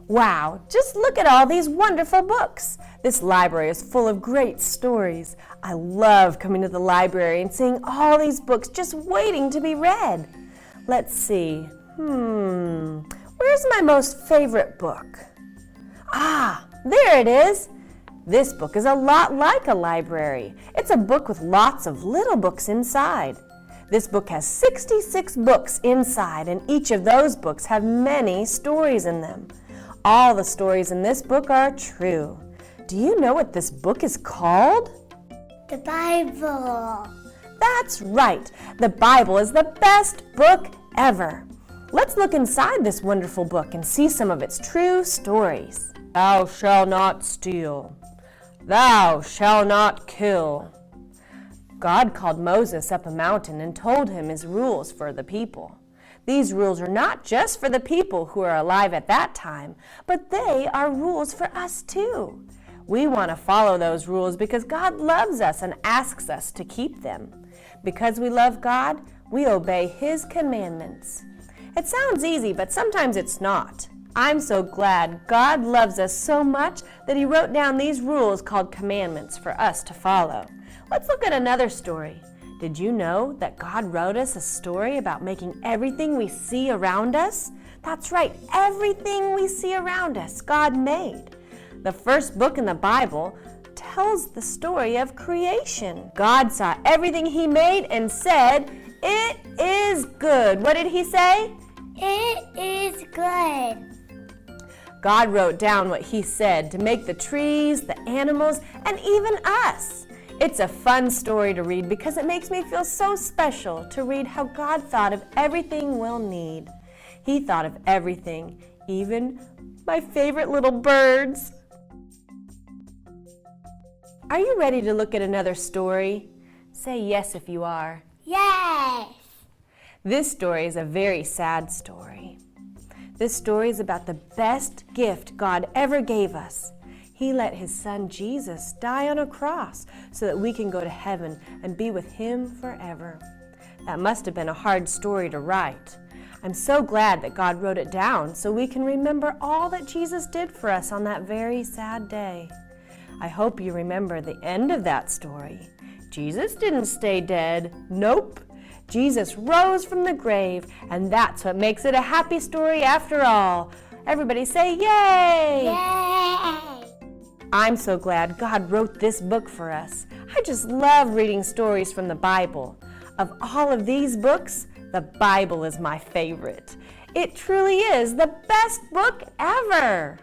Wow, just look at all these wonderful books. This library is full of great stories. I love coming to the library and seeing all these books just waiting to be read. Let's see. Where's my most favorite book? Ah, there it is. This book is a lot like a library. It's a book with lots of little books inside. This book has 66 books inside, and each of those books have many stories in them. All the stories in this book are true. Do you know what this book is called? The Bible. That's right. The Bible is the best book ever. Let's look inside this wonderful book and see some of its true stories. Thou shalt not steal. Thou shalt not kill. God called Moses up a mountain and told him his rules for the people. These rules are not just for the people who are alive at that time, but they are rules for us too. We want to follow those rules because God loves us and asks us to keep them. Because we love God, we obey His commandments. It sounds easy, but sometimes it's not. I'm so glad God loves us so much that He wrote down these rules called commandments for us to follow. Let's look at another story. Did you know that God wrote us a story about making everything we see around us? That's right, everything we see around us, God made. The first book in the Bible tells the story of creation. God saw everything He made and said, "It is good." What did He say? It is good. God wrote down what He said to make the trees, the animals, and even us. It's a fun story to read because it makes me feel so special to read how God thought of everything we'll need. He thought of everything, even my favorite little birds. Are you ready to look at another story? Say yes if you are. Yes. This story is a very sad story. This story is about the best gift God ever gave us. He let His Son Jesus die on a cross so that we can go to heaven and be with Him forever. That must have been a hard story to write. I'm so glad that God wrote it down so we can remember all that Jesus did for us on that very sad day. I hope you remember the end of that story. Jesus didn't stay dead. Nope. Jesus rose from the grave, and that's what makes it a happy story after all. Everybody say yay! Yay! I'm so glad God wrote this book for us. I just love reading stories from the Bible. Of all of these books, the Bible is my favorite. It truly is the best book ever.